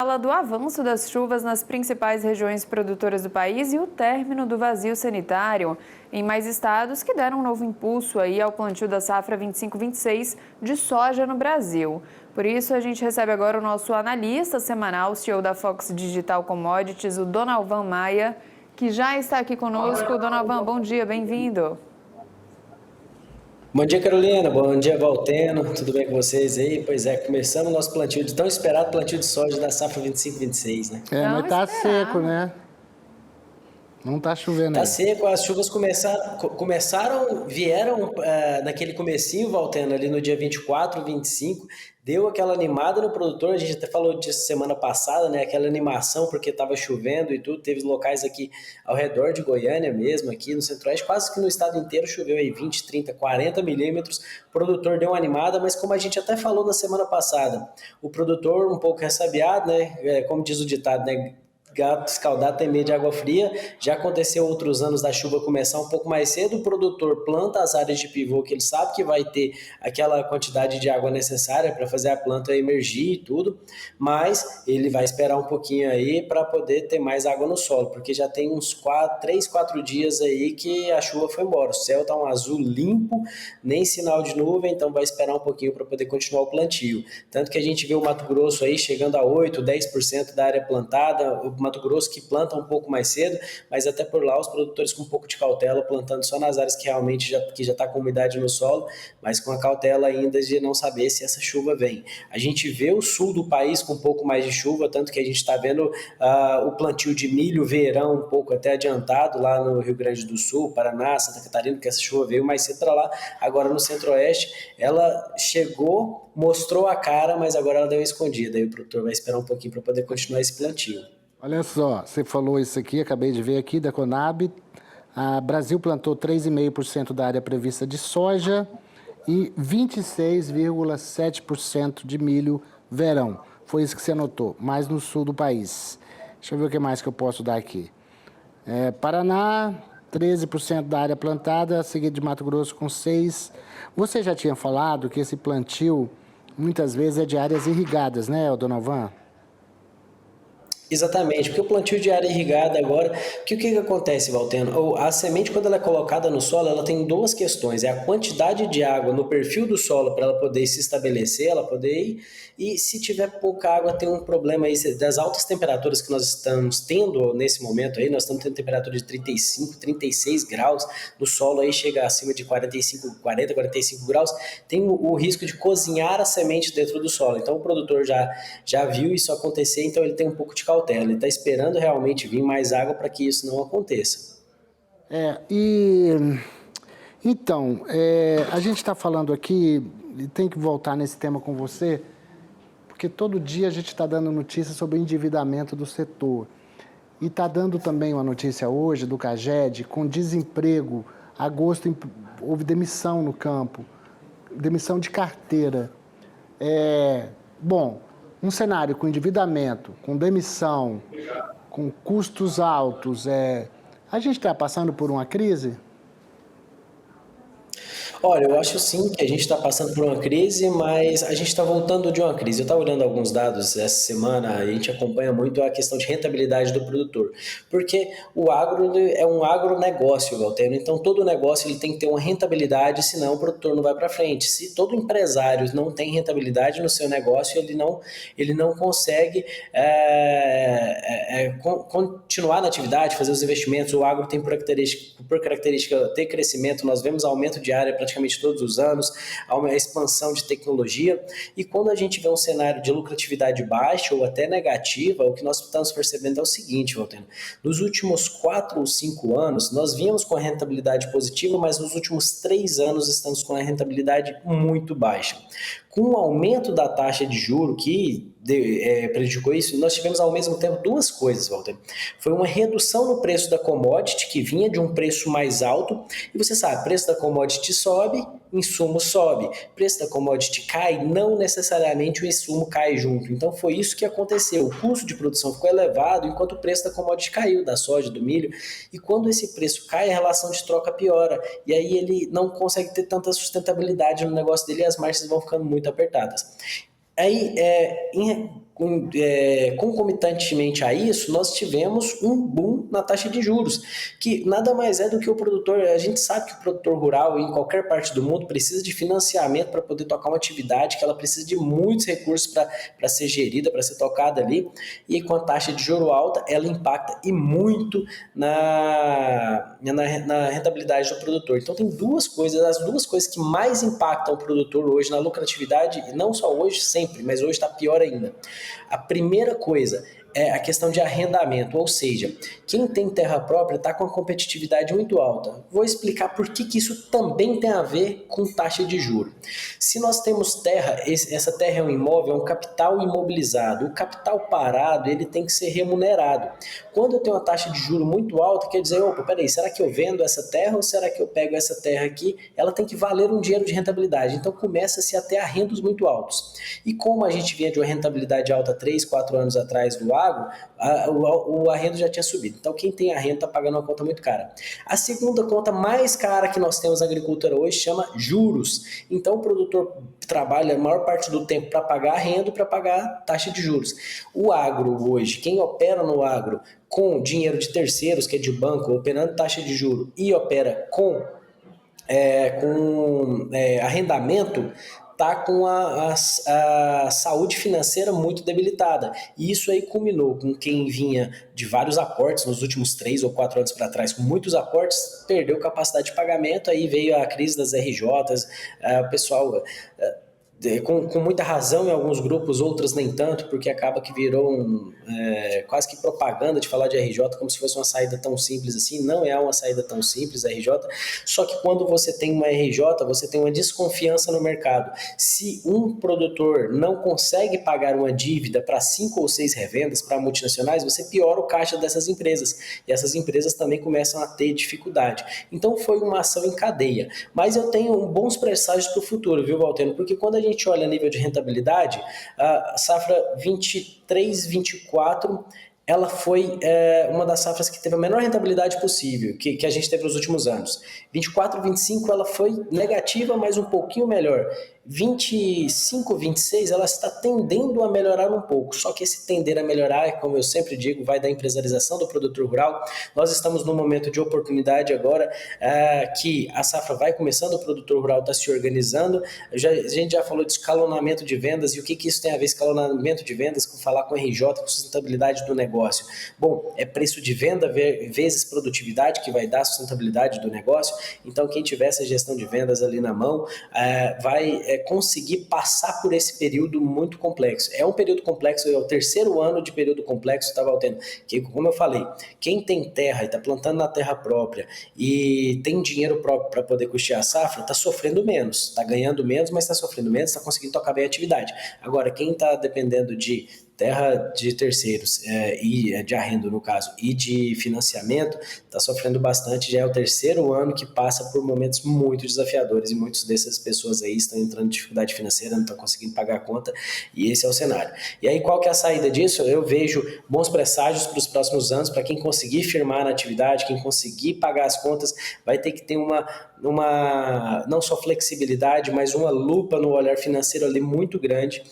Fala do avanço das chuvas nas principais regiões produtoras do país e o término do vazio sanitário em mais estados que deram um novo impulso aí ao plantio da safra 25-26 de soja no Brasil. Por isso, a gente recebe agora o nosso analista semanal, CEO da Fox Digital Commodities, o Donalvan Maia, que já está aqui conosco. Donalvan, bom dia, bem-vindo. Bom dia, Carolina. Bom dia, Valteno. Tudo bem com vocês aí? Pois é, começamos o nosso plantio de tão esperado plantio de soja da safra 25-26, né? Mas tá seco, né? Não tá chovendo Tá aí. seco, as chuvas vieram naquele comecinho, Valteno, ali no dia 24, 25, deu aquela animada no produtor, a gente até falou disso semana passada, né? Aquela animação porque estava chovendo e tudo, teve locais aqui ao redor de Goiânia mesmo, aqui no Centro-Oeste, quase que no estado inteiro choveu aí 20, 30, 40 milímetros, o produtor deu uma animada, mas como a gente até falou na semana passada, o produtor um pouco ressabiado, né? Como diz o ditado, né? Gato escaldado tem medo de água fria. Já aconteceu outros anos da chuva começar um pouco mais cedo, o produtor planta as áreas de pivô que ele sabe que vai ter aquela quantidade de água necessária para fazer a planta emergir e tudo, mas ele vai esperar um pouquinho aí para poder ter mais água no solo, porque já tem uns 3, 4 dias aí que a chuva foi embora, o céu tá um azul limpo, nem sinal de nuvem, então vai esperar um pouquinho para poder continuar o plantio. Tanto que a gente vê o Mato Grosso aí chegando a 8, 10% da área plantada, o Mato Grosso que planta um pouco mais cedo, mas até por lá os produtores com um pouco de cautela, plantando só nas áreas que realmente já está com umidade no solo, mas com a cautela ainda de não saber se essa chuva vem. A gente vê o sul do país com um pouco mais de chuva, tanto que a gente está vendo o plantio de milho verão um pouco até adiantado lá no Rio Grande do Sul, Paraná, Santa Catarina, que essa chuva veio mais cedo para lá. Agora no Centro-Oeste, ela chegou, mostrou a cara, mas agora ela deu uma escondida, aí o produtor vai esperar um pouquinho para poder continuar esse plantio. Olha só, você falou isso aqui, acabei de ver aqui da Conab. A Brasil plantou 3,5% da área prevista de soja e 26,7% de milho verão. Foi isso que você anotou, mais no sul do país. Deixa eu ver o que mais que eu posso dar aqui. Paraná, 13% da área plantada, seguido de Mato Grosso com 6%. Você já tinha falado que esse plantio, muitas vezes, é de áreas irrigadas, né, Donalvan? Exatamente, porque o plantio de área irrigada agora, porque o que acontece, Valteno? A semente, quando ela é colocada no solo, ela tem duas questões, é a quantidade de água no perfil do solo para ela poder se estabelecer, ela poder ir, e se tiver pouca água tem um problema aí, das altas temperaturas que nós estamos tendo nesse momento aí, nós estamos tendo temperatura de 35, 36 graus, no solo aí chega acima de 45, 40, 45 graus, tem o risco de cozinhar a semente dentro do solo, então o produtor já viu isso acontecer, então ele tem um pouco de cautela, ele está esperando realmente vir mais água para que isso não aconteça. Então, a gente está falando aqui, e tem que voltar nesse tema com você, porque todo dia a gente está dando notícia sobre o endividamento do setor. E está dando também uma notícia hoje do CAGED, com desemprego, agosto houve demissão no campo, demissão de carteira. Bom, um cenário com endividamento, com demissão, com custos altos, a gente está passando por uma crise? Olha, eu acho sim que a gente está passando por uma crise, mas a gente está voltando de uma crise. Eu estava olhando alguns dados essa semana, a gente acompanha muito a questão de rentabilidade do produtor, porque o agro é um agronegócio, Valtero, então todo negócio ele tem que ter uma rentabilidade, senão o produtor não vai para frente. Se todo empresário não tem rentabilidade no seu negócio, ele não consegue continuar na atividade, fazer os investimentos. O agro tem por característica ter crescimento, nós vemos aumento de área praticamente todos os anos, há uma expansão de tecnologia, e quando a gente vê um cenário de lucratividade baixa ou até negativa, o que nós estamos percebendo é o seguinte, Valtero, nos últimos 4 ou 5 anos, nós vínhamos com a rentabilidade positiva, mas nos últimos 3 anos estamos com a rentabilidade muito baixa. Com o aumento da taxa de juro que prejudicou isso, nós tivemos ao mesmo tempo duas coisas, Walter. Foi uma redução no preço da commodity, que vinha de um preço mais alto, e você sabe, preço da commodity sobe, insumo sobe. Preço da commodity cai, não necessariamente o insumo cai junto. Então foi isso que aconteceu. O custo de produção ficou elevado, enquanto o preço da commodity caiu, da soja, do milho, e quando esse preço cai, a relação de troca piora, e aí ele não consegue ter tanta sustentabilidade no negócio dele e as margens vão ficando muito apertadas. Aí, concomitantemente a isso, nós tivemos um boom na taxa de juros, que nada mais é do que o produtor. A gente sabe que o produtor rural, em qualquer parte do mundo, precisa de financiamento para poder tocar uma atividade, que ela precisa de muitos recursos para ser gerida, para ser tocada ali, e com a taxa de juro alta, ela impacta e muito na rentabilidade do produtor. Então tem duas coisas, as duas coisas que mais impactam o produtor hoje na lucratividade, e não só hoje, sempre, mas hoje está pior ainda. A primeira coisa é a questão de arrendamento, ou seja, quem tem terra própria está com uma competitividade muito alta. Vou explicar por que isso também tem a ver com taxa de juros. Se nós temos terra, essa terra é um imóvel, é um capital imobilizado. O capital parado, ele tem que ser remunerado. Quando eu tenho uma taxa de juros muito alta, quer dizer, opa, peraí, será que eu vendo essa terra ou será que eu pego essa terra aqui? Ela tem que valer um dinheiro de rentabilidade. Então começa-se a ter arrendos muito altos. E como a gente vinha de uma rentabilidade alta 3, 4 anos atrás do agro, o arrendo já tinha subido. Então quem tem arrendo está pagando uma conta muito cara. A segunda conta mais cara que nós temos na agricultura hoje chama juros. Então o produtor trabalha a maior parte do tempo para pagar arrendo, para pagar taxa de juros. O agro hoje, quem opera no agro com dinheiro de terceiros, que é de banco, operando taxa de juros, e opera com arrendamento, está com a saúde financeira muito debilitada. E isso aí culminou com quem vinha de vários aportes nos últimos 3 ou 4 anos para trás, com muitos aportes, perdeu capacidade de pagamento, aí veio a crise das RJs, o pessoal... Com muita razão em alguns grupos, outras nem tanto, porque acaba que virou quase que propaganda de falar de RJ como se fosse uma saída tão simples assim. Não é uma saída tão simples a RJ, só que quando você tem uma RJ, você tem uma desconfiança no mercado. Se um produtor não consegue pagar uma dívida para 5 ou 6 revendas para multinacionais, você piora o caixa dessas empresas, e essas empresas também começam a ter dificuldade. Então foi uma ação em cadeia, mas eu tenho bons presságios para o futuro, viu, Valteno? Porque quando a gente olha a nível de rentabilidade, a safra 23, 24, ela foi uma das safras que teve a menor rentabilidade possível, que a gente teve nos últimos anos. 24, 25, ela foi negativa, mas um pouquinho melhor. 25, 26, ela está tendendo a melhorar um pouco, só que esse tender a melhorar, como eu sempre digo, vai da empresarização do produtor rural. Nós estamos num momento de oportunidade agora, que a safra vai começando, o produtor rural está se organizando. A gente já falou de escalonamento de vendas, e o que isso tem a ver, escalonamento de vendas, com falar com RJ, com sustentabilidade do negócio? Bom, é preço de venda vezes produtividade que vai dar sustentabilidade do negócio. Então quem tiver essa gestão de vendas ali na mão, vai conseguir passar por esse período muito complexo. É um período complexo, é o terceiro ano de período complexo, tá, Valteno? Que, como eu falei, quem tem terra e está plantando na terra própria e tem dinheiro próprio para poder custear a safra, está sofrendo menos, está ganhando menos, mas está sofrendo menos, está conseguindo tocar bem a atividade. Agora, quem está dependendo de terra de terceiros e de arrendo, no caso, e de financiamento, está sofrendo bastante. Já é o terceiro ano que passa por momentos muito desafiadores, e muitas dessas pessoas aí estão entrando em dificuldade financeira, não estão conseguindo pagar a conta, e esse é o cenário. E aí, qual que é a saída disso? Eu vejo bons presságios para os próximos anos, para quem conseguir firmar na atividade, quem conseguir pagar as contas, vai ter que ter uma não só flexibilidade, mas uma lupa no olhar financeiro ali muito grande,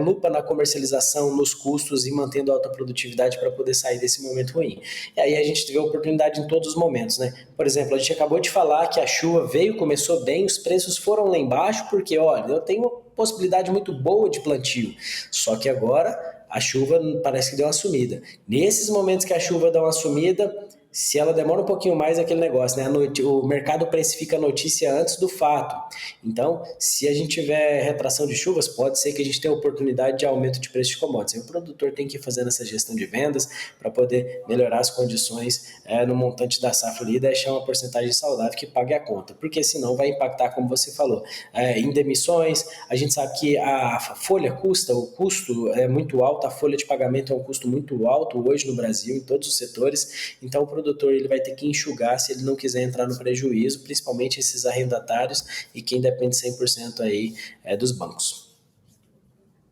lupa na comercialização, nos custos, e mantendo a alta produtividade para poder sair desse momento ruim. E aí a gente teve a oportunidade em todos os momentos, né? Por exemplo, a gente acabou de falar que a chuva veio, começou bem, os preços foram lá embaixo, porque, olha, eu tenho uma possibilidade muito boa de plantio, só que agora a chuva parece que deu uma sumida. Nesses momentos que a chuva dá uma sumida, se ela demora um pouquinho mais, é aquele negócio, né? O mercado precifica a notícia antes do fato. Então, se a gente tiver retração de chuvas, pode ser que a gente tenha oportunidade de aumento de preço de commodities. Aí o produtor tem que ir fazendo essa gestão de vendas para poder melhorar as condições no montante da safra ali e deixar uma porcentagem saudável que pague a conta, porque senão vai impactar, como você falou, em demissões. A gente sabe que a folha o custo é muito alto, a folha de pagamento é um custo muito alto hoje no Brasil, em todos os setores. Então, o produtor ele vai ter que enxugar se ele não quiser entrar no prejuízo, principalmente esses arrendatários e quem depende 100% aí dos bancos.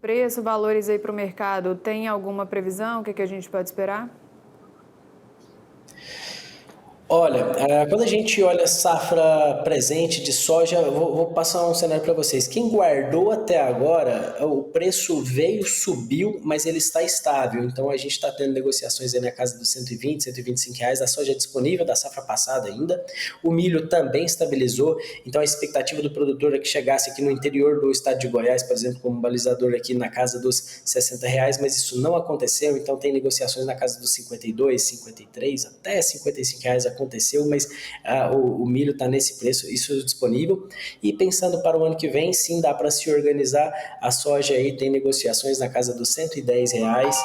Preço, valores aí para o mercado, tem alguma previsão? O que a gente pode esperar? Olha, quando a gente olha a safra presente de soja, eu vou passar um cenário para vocês. Quem guardou até agora, o preço veio, subiu, mas ele está estável. Então a gente está tendo negociações aí na casa dos 120, 125 reais. A soja é disponível da safra passada ainda. O milho também estabilizou. Então a expectativa do produtor é que chegasse aqui no interior do estado de Goiás, por exemplo, como balizador aqui na casa dos 60 reais, mas isso não aconteceu. Então tem negociações na casa dos 52, 53, até 55 reais aconteceu, mas o milho está nesse preço, isso é disponível. E pensando para o ano que vem, sim, dá para se organizar. A soja aí tem negociações na casa dos 110 reais,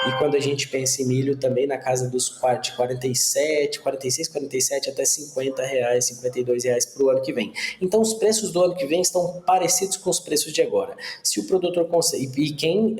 e quando a gente pensa em milho, também na casa dos 47, 46, 47 até 50 reais, 52 reais para o ano que vem. Então os preços do ano que vem estão parecidos com os preços de agora. Se o produtor consegue, e quem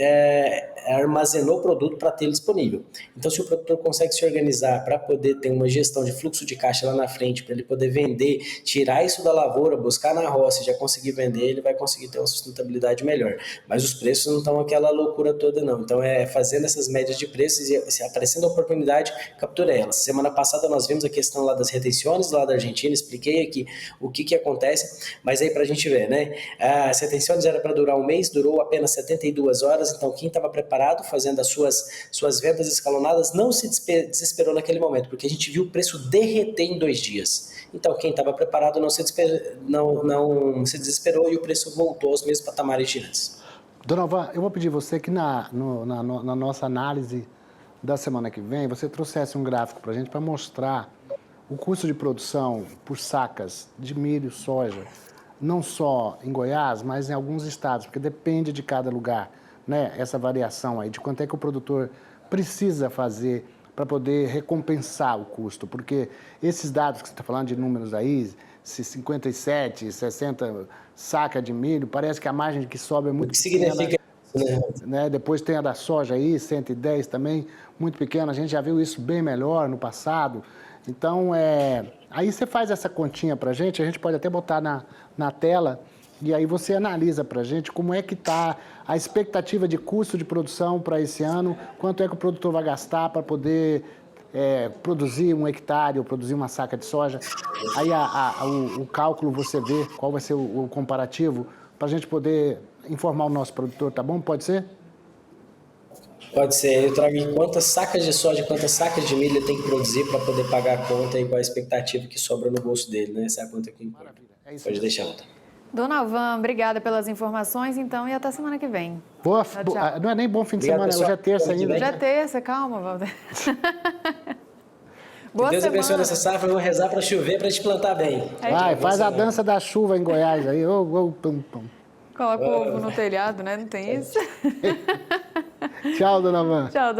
armazenou o produto para ter disponível. Então se o produtor consegue se organizar para poder ter uma gestão de fluxo de caixa lá na frente, para ele poder vender, tirar isso da lavoura, buscar na roça e já conseguir vender, ele vai conseguir ter uma sustentabilidade melhor. Mas os preços não estão aquela loucura toda não. Então fazendo essas médias de preços e se aparecendo a oportunidade, captura elas. Semana passada nós vimos a questão lá das retenções lá da Argentina, expliquei aqui o que acontece, mas aí para a gente ver, né? As retenções eram para durar um mês, durou apenas 72 horas, então quem estava preparado, fazendo as suas vendas escalonadas, não se desesperou naquele momento, porque a gente viu o preço derreter em 2 dias. Então, quem estava preparado não se desesperou e o preço voltou aos mesmos patamares de antes. Dona Van, eu vou pedir você que na nossa análise da semana que vem, você trouxesse um gráfico para a gente para mostrar o custo de produção por sacas de milho, soja, não só em Goiás, mas em alguns estados, porque depende de cada lugar, né? Essa variação aí, de quanto é que o produtor precisa fazer para poder recompensar o custo, porque esses dados que você está falando de números aí, se 57, 60 saca de milho, parece que a margem que sobra é muito pequena. Significa, né? Depois tem a da soja aí, 110 também, muito pequena, a gente já viu isso bem melhor no passado. Então, aí você faz essa continha para a gente pode até botar na tela, e aí você analisa para a gente como é que está a expectativa de custo de produção para esse ano, quanto é que o produtor vai gastar para poder produzir 1 hectare ou produzir uma saca de soja. Aí o cálculo você vê qual vai ser o comparativo para a gente poder informar o nosso produtor, tá bom? Pode ser? Pode ser. Eu trago em quantas sacas de soja, quantas sacas de milho ele tem que produzir para poder pagar a conta e qual a expectativa que sobra no bolso dele, né? Essa é a conta que importa. É isso. Pode deixar, outra. Dona Van, obrigada pelas informações, então, e até semana que vem. Não é nem bom fim de Obrigado, semana, hoje é terça ainda. Já é terça, calma, Walter. Boa Deus semana. abençoe essa safra, eu vou rezar para chover, para a gente plantar bem. Vai, faz a dança da chuva em Goiás aí. Pum. Coloca o ovo no telhado, né? Não tem isso? Tchau, Dona Van. Tchau,